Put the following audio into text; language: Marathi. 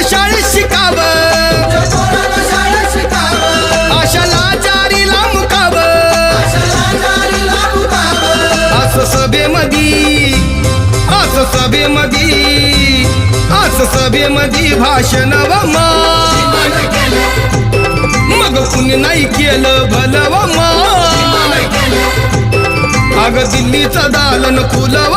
शाळेत शिकाव, आशाला जारीला मुकाव, असं सभेमधी भाषण व मग कुणी नाही केलं भलं व अग दिल्लीचं दालन खुलव